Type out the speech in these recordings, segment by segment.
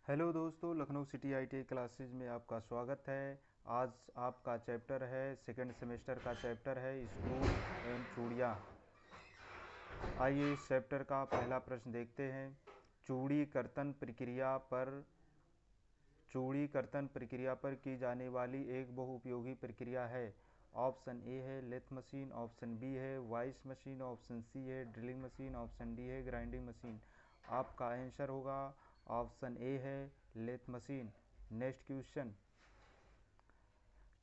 Hello दोस्तों, Lucknow city ITI classes में आपका स्वागत है। आज आपका चैप्टर है, सेकंड सेमेस्टर का चैप्टर है स्क्रू एंड चूड़ियाँ। आइए इस चैप्टर का पहला प्रश्न देखते हैं। चूड़ी कर्तन प्रक्रिया पर चूड़ी कर्तन प्रक्रिया पर की जाने वाली एक बहुउपयोगी प्रक्रिया है। ऑप्शन ए है लेथ मशीन, ऑप्शन बी है वाइस मशीन, ऑप्शन सी है ड्रिलिंग मशीन, ऑप्शन डी है ग्राइंडिंग मशीन। आपका आंसर होगा ऑप्शन ए है लेथ मशीन। Next question.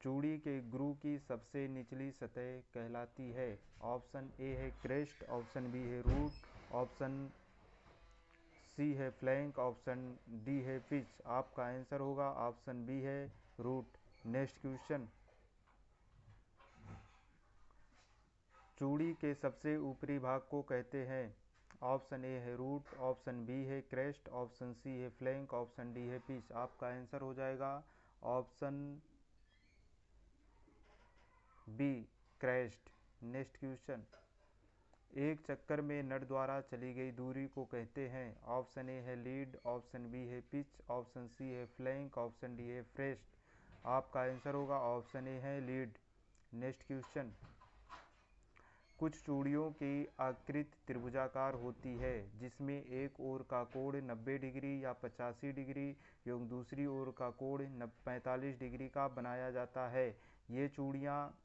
चूड़ी के ग्रू की सबसे निचली सतह कहलाती है। ऑप्शन ए है क्रेस्ट, ऑप्शन बी है रूट, ऑप्शन सी है फ्लैंक, ऑप्शन डी है पिच। आपका आंसर होगा ऑप्शन बी है रूट। Next question. चूड़ी के सबसे ऊपरी भाग को कहते हैं। ऑप्शन ए है रूट, ऑप्शन बी है क्रेस्ट, ऑप्शन सी है फ्लैंक, ऑप्शन डी है पिच। आपका आंसर हो जाएगा option B crest. Next question. एक चक्कर में नट द्वारा चली गई दूरी को कहते हैं। ऑप्शन ए है लीड, ऑप्शन बी है पिच, ऑप्शन सी है फ्लैंक, ऑप्शन डी है फ्रेस्ट। आपका आंसर होगा ऑप्शन ए है लीड। Next question. कुछ चूड़ियों की आकृति त्रिभुजाकार होती है, जिसमें एक ओर का कोण 90 डिग्री या 85 डिग्री एवं दूसरी ओर का कोण 45 डिग्री का बनाया जाता है। ये चूड़ियाँ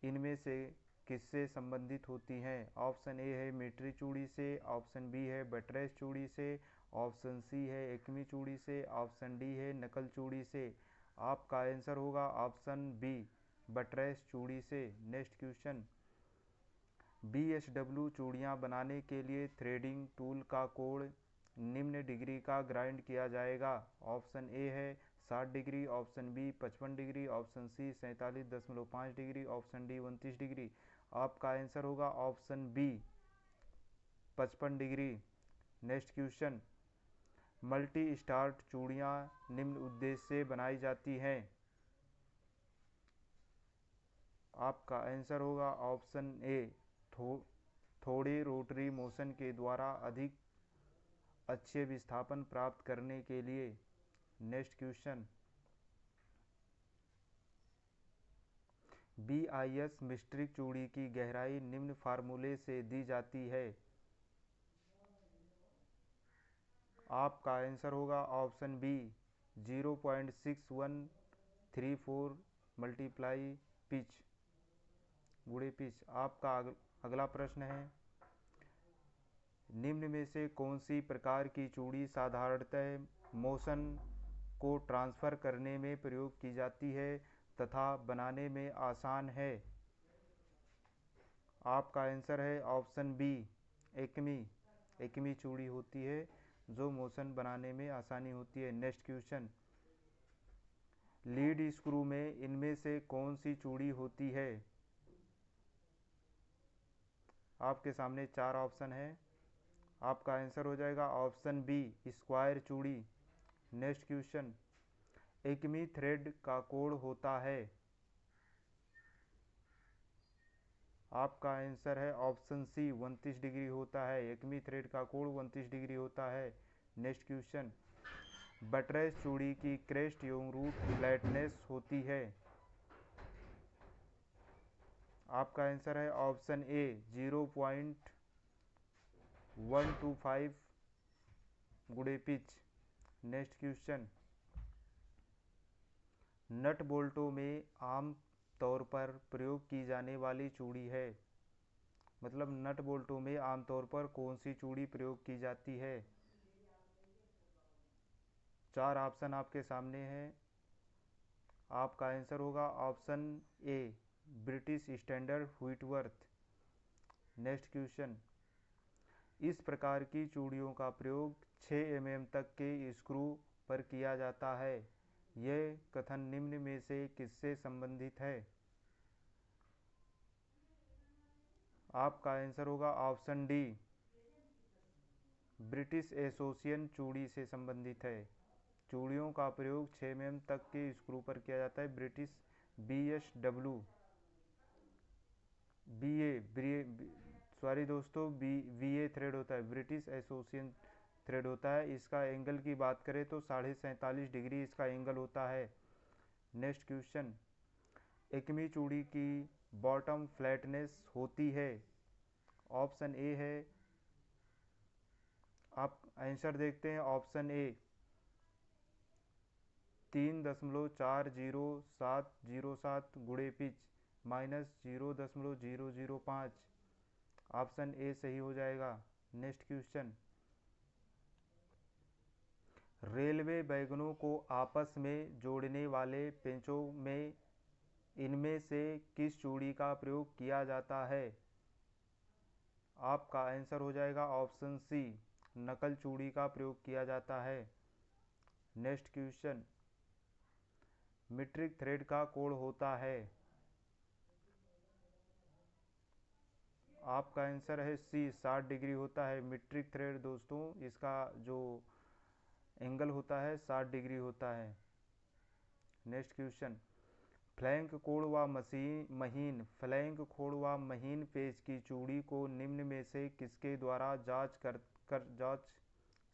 इनमें से किससे संबंधित होती हैं? ऑप्शन ए है मीटरी चूड़ी से, ऑप्शन बी है बटरेस चूड़ी से, ऑप्शन सी है एकमी चूड़ी से, ऑप्शन डी है नकल चूड़ी से। आपका आंसर होगा ऑप्शन बी बटरेस चूड़ी से। Next question. BSW चूड़ियाँ बनाने के लिए थ्रेडिंग टूल का कोण निम्न डिग्री का ग्राइंड किया जाएगा। ऑप्शन ए है 60 degree, option B 55 degree, option C 47.5 degree, option D 29 degree. आपका आंसर होगा option B 55 degree. Next question. Multi start चूड़ियाँ निम्न उद्देश्य से बनाई जाती हैं। आपका आंसर होगा ऑप्शन ए थोड़े रोटरी मोशन के द्वारा अधिक अच्छे विस्थापन प्राप्त करने के लिए। Next question. BIS मिस्ट्रिक चूड़ी की गहराई निम्न फार्मूले से दी जाती है। आपका आंसर होगा ऑप्शन बी 0.6134 मल्टीप्लाई पिच गुणे पिच। आपका अगला प्रश्न है। निम्न में से कौन सी प्रकार की चूड़ी साधारणतः मोशन को ट्रांसफ़र करने में प्रयोग की जाती है तथा बनाने में आसान है? आपका आंसर है ऑप्शन बी एकमी। एकमी चूड़ी होती है जो मोशन बनाने में आसानी होती है। Next question. लीड स्क्रू में इनमें से कौन सी चूड़ी होती है? आपके सामने चार ऑप्शन है। आपका आंसर हो जाएगा ऑप्शन बी स्क्वायर चूड़ी। Next question. एकमी थ्रेड का कोण होता है। आपका आंसर है ऑप्शन सी 29 डिग्री होता है। एकमी थ्रेड का कोण 29 डिग्री होता है। Next question. बटरेस चूड़ी की क्रेस्ट एवं रूट फ्लैटनेस होती है। आपका आंसर है ऑप्शन ए 0.125 गुणे पिच। Next question. नट बोल्टों में आम तौर पर प्रयोग की जाने वाली चूड़ी है। मतलब नट बोल्टों में आमतौर पर कौन सी चूड़ी प्रयोग की जाती है? चार ऑप्शन आपके सामने हैं। आपका आंसर होगा ऑप्शन ए British standard Whitworth. Next question. इस प्रकार की चूड़ियों का प्रयोग 6 mm तक के स्क्रू पर किया जाता है। यह कथन निम्न में से किससे संबंधित है? आपका आंसर होगा ऑप्शन डी ब्रिटिश एसोसिएशन चूड़ी से संबंधित है। चूड़ियों का प्रयोग 6 mm तक के स्क्रू पर किया जाता है। ब्रिटिश BSW BA सॉरी दोस्तों BA थ्रेड होता है, ब्रिटिश एसोसिएशन थ्रेड होता है। इसका एंगल की बात करें तो 47.5 डिग्री इसका एंगल होता है। नेक्स्ट क्वेश्चन, एकमी चूड़ी की बॉटम फ्लैटनेस होती है। ऑप्शन ए है, आप आंसर देखते हैं। ऑप्शन ए 3.4007 गुणे पिच -0.005। ऑप्शन ए सही हो जाएगा। नेक्स्ट क्वेश्चन, रेलवे वैगनों को आपस में जोड़ने वाले पेंचों में इनमें से किस चूड़ी का प्रयोग किया जाता है। आपका आंसर हो जाएगा ऑप्शन सी, नकल चूड़ी का प्रयोग किया जाता है। नेक्स्ट क्वेश्चन, मीट्रिक थ्रेड का कोण होता है। आपका आंसर है सी, 60 डिग्री होता है। मीट्रिक थ्रेड दोस्तों, इसका जो एंगल होता है 60 डिग्री होता है। नेक्स्ट क्वेश्चन, फ्लैंक कोण व महीन फ्लैंक कोण व महीन पेच की चूड़ी को निम्न में से किसके द्वारा जांच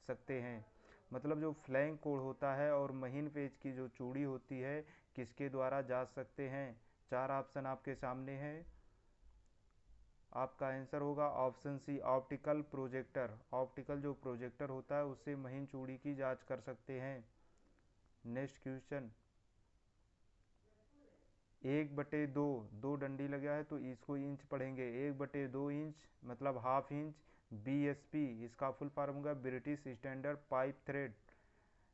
सकते हैं। मतलब जो फ्लैंक कोण होता है और महीन पेच की जो चूड़ी होती है किसके द्वारा जांच सकते हैं। 4 ऑप्शन आपके सामने हैं। आपका आंसर होगा option C, optical projector. Optical जो प्रोजेक्टर होता है उससे महीन चूड़ी की जांच कर सकते हैं। नेक्स्ट क्वेश्चन, 1/2 दो डंडी लगा है तो इसको इंच पढ़ेंगे। 1/2 इंच मतलब हाफ इंच। BSP इसका फुल फॉर्म होगा British standard pipe thread.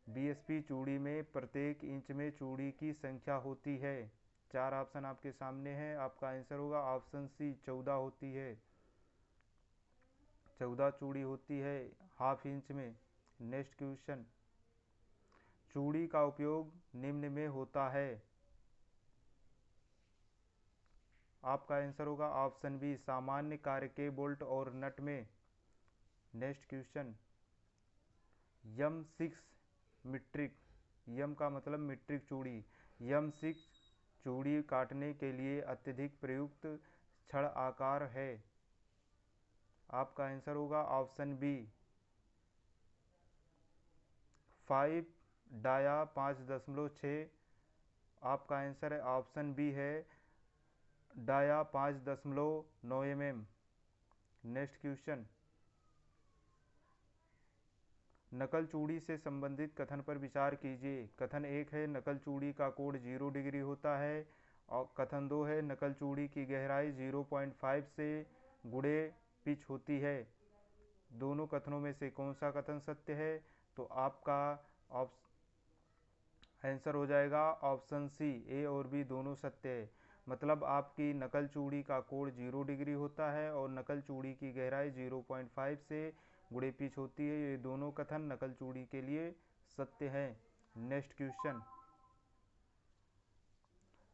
BSP चूड़ी में प्रत्येक इंच में चूड़ी की संख्या होती है। 4 ऑप्शन आपके सामने हैं। आपका आंसर होगा ऑप्शन सी, 14 होती है। 14 चूड़ी होती है हाफ इंच में। नेक्स्ट क्वेश्चन, चूड़ी का उपयोग निम्न में होता है। आपका आंसर होगा ऑप्शन बी, सामान्य कार्य के बोल्ट और नट में। नेक्स्ट क्वेश्चन, M6 मीट्रिक, यम का मतलब मीट्रिक चूड़ी। M6 चूड़ी काटने के लिए अत्यधिक प्रयुक्त छड़ आकार है। आपका आंसर होगा ऑप्शन बी, 5 डाया 5.6। आपका आंसर है ऑप्शन बी है डाया 5.9 mm। नेक्स्ट क्वेश्चन, नकल चूड़ी से संबंधित कथन पर विचार कीजिए। कथन 1 है, नकल चूड़ी का कोण 0 डिग्री होता है। और कथन 2 है, नकल चूड़ी की गहराई 0.5 से गुणे पिच होती है। दोनों कथनों में से कौन सा कथन सत्य है। तो आपका आंसर हो जाएगा ऑप्शन सी, ए और बी दोनों सत्य है। मतलब आपकी नकल चूड़ी का कोण 0 डिग्री होता है और नकल चूड़ी की गहराई 0.5 से गुणे पिच होती है। ये दोनों कथन नकल चूड़ी के लिए सत्य हैं। Next question,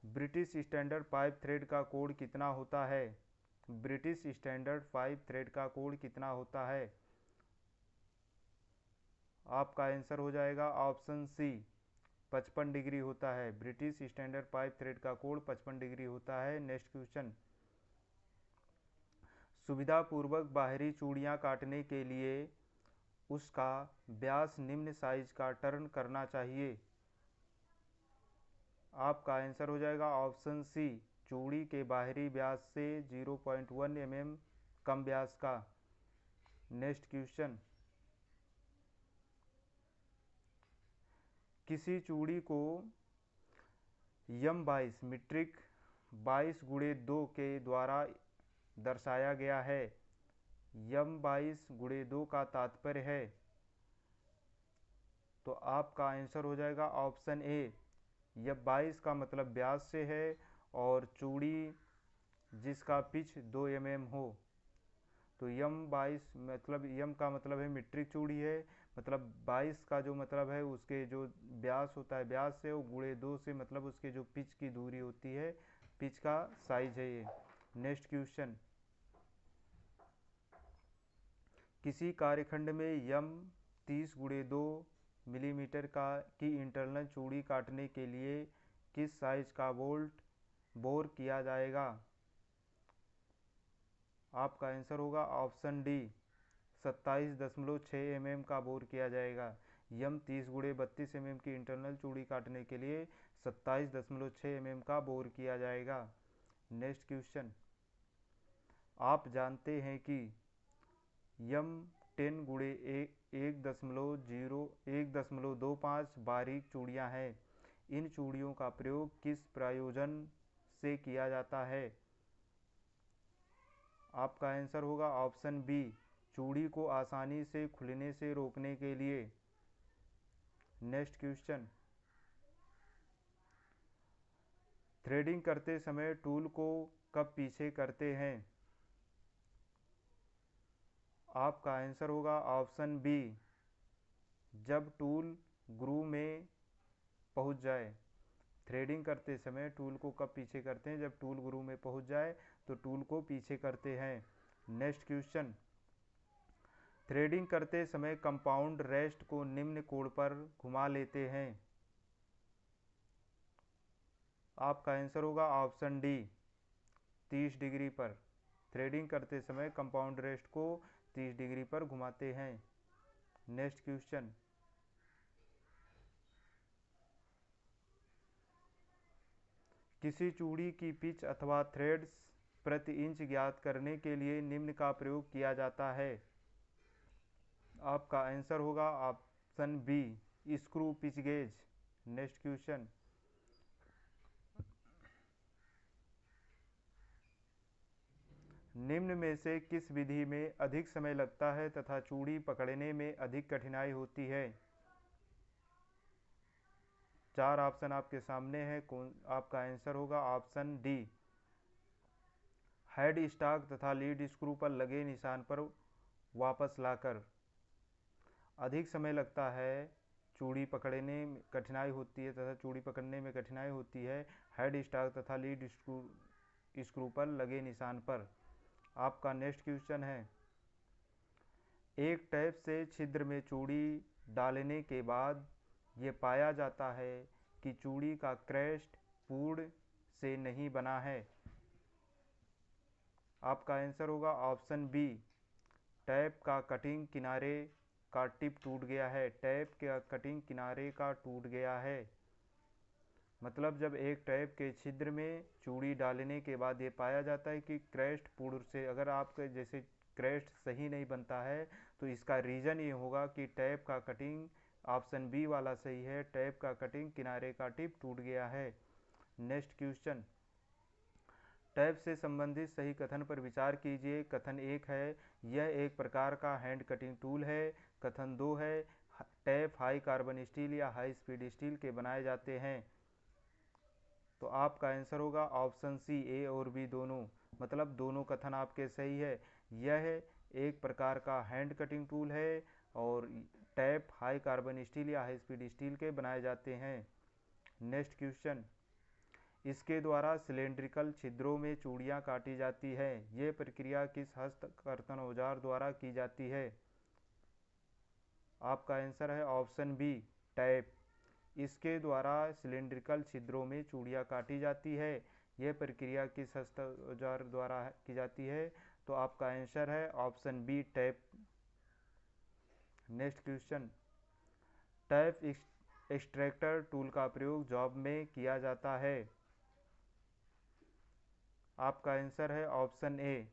British standard pipe thread का कोण कितना होता है। ब्रिटिश स्टैंडर्ड पाइप थ्रेड का कोण कितना होता है। आपका आंसर हो जाएगा ऑप्शन सी, 55 डिग्री होता है। ब्रिटिश स्टैंडर्ड पाइप थ्रेड का कोण 55 डिग्री होता है। नेक्स्ट क्वेश्चन, सुविधापूर्वक बाहरी चूड़ियां काटने के लिए उसका व्यास निम्न साइज का टर्न करना चाहिए। आपका आंसर हो जाएगा ऑप्शन सी, चूड़ी के बाहरी व्यास से 0.1 mm कम व्यास का। नेक्स्ट क्वेश्चन, किसी चूड़ी को M22 मीट्रिक 22/2 के द्वारा दर्शाया गया है। M22/2 का तात्पर्य है। तो आपका आंसर हो जाएगा ऑप्शन ए, यह 22 का मतलब व्यास से है और चूड़ी जिसका पिच 2 mm हो। तो M22 मतलब M का मतलब है मीट्रिक चूड़ी है, मतलब 22 का जो मतलब है उसके जो व्यास होता है व्यास से, वो गुणे 2 से मतलब उसके जो पिच की दूरी होती है, पिच का साइज है ये। नेक्स्ट क्वेश्चन, किसी कार्यखंड में M30/2 मिलीमीटर की इंटरनल चूड़ी काटने के लिए किस साइज का बोर किया जाएगा। आपका आंसर होगा ऑप्शन डी, 27.6 mm का बोर किया जाएगा। यम 30x32 mm की इंटरनल चूड़ी काटने के लिए 27.6 mm का बोर किया जाएगा। नेक्स्ट क्वेश्चन, आप जानते हैं कि यम 10 गुणे 1.25 बारीक चूड़ियां हैं। इन चूड़ियों का प्रयोग किस प्रयोजन से किया जाता है? आपका आंसर होगा ऑप्शन बी, चूड़ी को आसानी से खुलने से रोकने के लिए। नेक्स्ट क्वेश्चन, थ्रेडिंग करते समय टूल को कब पीछे करते हैं? आपका आंसर होगा ऑप्शन बी, जब टूल ग्रूव में पहुंच जाए। थ्रेडिंग करते समय टूल को कब पीछे करते हैं? जब टूल ग्रूव में पहुंच जाए तो टूल को पीछे करते हैं। नेक्स्ट क्वेश्चन, थ्रेडिंग करते समय कंपाउंड रेस्ट को निम्न कोण पर घुमा लेते हैं। आपका आंसर होगा ऑप्शन डी, 30 डिग्री पर। थ्रेडिंग करते समय कंपाउंड रेस्ट को 30 डिग्री पर घुमाते हैं। नेक्स्ट क्वेश्चन, किसी चूड़ी की पिच अथवा थ्रेड्स प्रति इंच ज्ञात करने के लिए निम्न का प्रयोग किया जाता है। आपका आंसर होगा option B, screw pitch gauge. Next question, निम्न में से किस विधि में अधिक समय लगता है तथा चूड़ी पकड़ने में अधिक कठिनाई होती है? चार ऑप्शन आपके सामने है, आपका आंसर होगा ऑप्शन डी, हेड स्टॉक तथा लीड स्क्रू पर लगे निशान पर वापस लाकर। अधिक समय लगता है, चूड़ी पकड़ने में कठिनाई होती है तथा चूड़ी पकड़ने में कठिनाई होती है हेड स्टॉक तथा लीड स्क्रू पर लगे निशान पर। आपका नेक्स्ट क्वेश्चन है, एक टैप से छिद्र में चूड़ी डालने के बाद ये पाया जाता है कि चूड़ी का क्रेस्ट पूर्ण से नहीं बना है। आपका आंसर होगा ऑप्शन बी, टैप का कटिंग किनारे का टिप टूट गया है। टैप का कटिंग किनारे का टूट गया है। मतलब जब एक टैप के छिद्र में चूड़ी डालने के बाद ये पाया जाता है कि क्रेस्ट पूर्ण से, अगर आपके जैसे क्रेस्ट सही नहीं बनता है तो इसका रीज़न ये होगा कि टैप का कटिंग, ऑप्शन बी वाला सही है, टैप का कटिंग किनारे का टिप टूट गया है। नेक्स्ट क्वेश्चन, टैप से संबंधित सही कथन पर विचार कीजिए। कथन 1 है, यह एक प्रकार का हैंड कटिंग टूल है। कथन 2 है, टैप हाई कार्बन स्टील या हाई स्पीड स्टील के बनाए जाते हैं। तो आपका आंसर होगा ऑप्शन सी, ए और बी दोनों, मतलब दोनों कथन आपके सही है। यह एक प्रकार का हैंड कटिंग टूल है और टैप हाई कार्बन स्टील या हाई स्पीड स्टील के बनाए जाते हैं। नेक्स्ट क्वेश्चन, इसके द्वारा सिलेंड्रिकल छिद्रों में चूड़ियां काटी जाती है। ये प्रक्रिया किस हस्तकर्तन औजार द्वारा की जाती है? आपका आंसर है ऑप्शन बी, टैप। इसके द्वारा सिलेंड्रिकल छिद्रों में चूड़ियां काटी जाती है। यह प्रक्रिया किस हस्त औजार द्वारा की जाती है? तो आपका आंसर है option B, tap. Next question, tap extractor tool का प्रयोग जॉब में किया जाता है। आपका आंसर है ऑप्शन ए,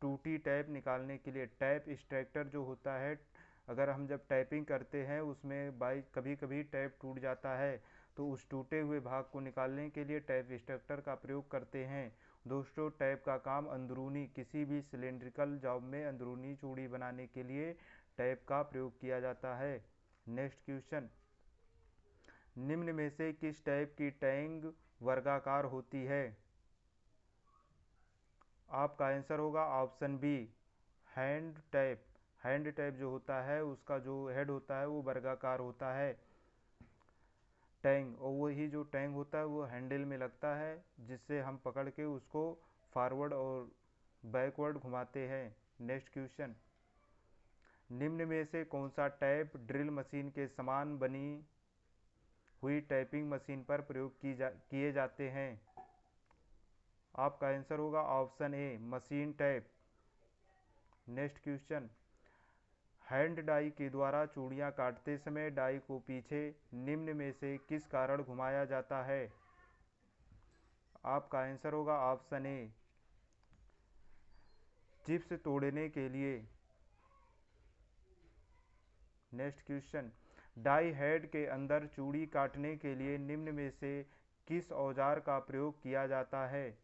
टूटी टैप निकालने के लिए। टैप एक्सट्रैक्टर जो होता है, अगर हम जब टाइपिंग करते हैं उसमें कभी कभी टैप टूट जाता है तो उस टूटे हुए भाग को निकालने के लिए टैप एक्सट्रैक्टर का प्रयोग करते हैं। दोस्तों, टैप का काम अंदरूनी किसी भी सिलेंड्रिकल जॉब में अंदरूनी चूड़ी बनाने के लिए टैप का प्रयोग किया जाता है। नेक्स्ट क्वेश्चन, निम्न में से किस टैप की टैंग वर्गाकार होती है? आपका आंसर होगा option B, hand tap. Hand tap जो होता है उसका जो हेड होता है वो वर्गाकार होता है। टैंग, और वही जो टैंग होता है वो हैंडल में लगता है जिससे हम पकड़ के उसको फॉरवर्ड और बैकवर्ड घुमाते हैं। नेक्स्ट क्वेश्चन, निम्न में से कौन सा टैप ड्रिल मशीन के समान बनी हुई टैपिंग मशीन पर प्रयोग किए जाते हैं? आपका आंसर होगा option A, machine tap. Next question, hand die के द्वारा चूड़ियाँ काटते समय डाई को पीछे निम्न में से किस कारण घुमाया जाता है? आपका आंसर होगा ऑप्शन ए, चिप्स तोड़ने के लिए। नेक्स्ट क्वेश्चन, डाई हेड के अंदर चूड़ी काटने के लिए निम्न में से किस औजार का प्रयोग किया जाता है?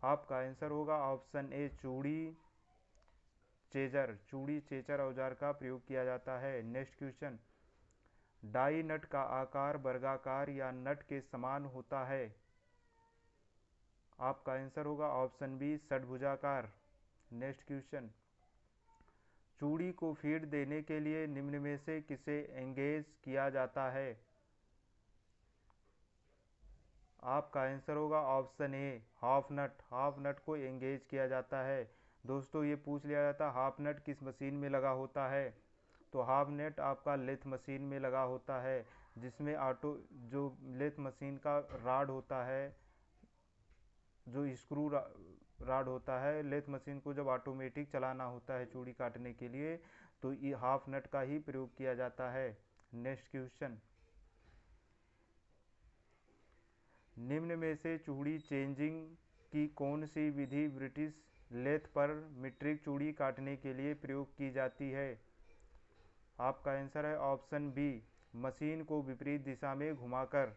आपका आंसर होगा ऑप्शन ए, चूड़ी चेजर औजार का प्रयोग किया जाता है। नेक्स्ट क्वेश्चन, डाई नट का आकार वर्गाकार या नट के समान होता है? आपका आंसर होगा ऑप्शन बी, षटभुजाकार। नेक्स्ट क्वेश्चन, चूड़ी को फीड देने के लिए निम्न में से किसे एंगेज किया जाता है? आपका आंसर होगा option A, half nut. Half nut को एंगेज किया जाता है। दोस्तों ये पूछ लिया जाता है हाफ नट किस मशीन में लगा होता है? तो हाफ नट आपका लेथ मशीन में लगा होता है, जिसमें जो लेथ मशीन का राड होता है, जो स्क्रू राड होता है, लेथ मशीन को जब ऑटोमेटिक चलाना होता है चूड़ी काटने के लिए, तो ये हाफ नट का ही प्रयोग किया जाता है। नेक्स्ट क्वेश्चन, निम्न में से चूड़ी चेंजिंग की कौन सी विधि ब्रिटिश लेथ पर मीट्रिक चूड़ी काटने के लिए प्रयोग की जाती है? आपका आंसर है ऑप्शन बी, मशीन को विपरीत दिशा में घुमाकर।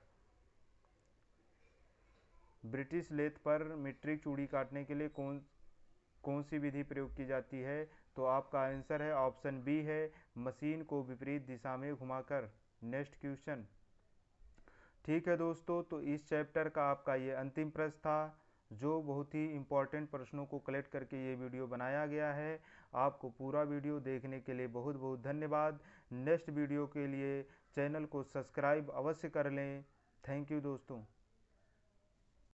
ब्रिटिश लेथ पर मीट्रिक चूड़ी काटने के लिए कौन सी विधि प्रयोग की जाती है? तो आपका आंसर है ऑप्शन बी है, मशीन को विपरीत दिशा में घुमाकर। नेक्स्ट क्वेश्चन, ठीक है दोस्तों, तो इस चैप्टर का आपका ये अंतिम प्रश्न था, जो बहुत ही इम्पोर्टेंट प्रश्नों को कलेक्ट करके ये वीडियो बनाया गया है। आपको पूरा वीडियो देखने के लिए बहुत बहुत धन्यवाद। नेक्स्ट वीडियो के लिए चैनल को सब्सक्राइब अवश्य कर लें। थैंक यू दोस्तों।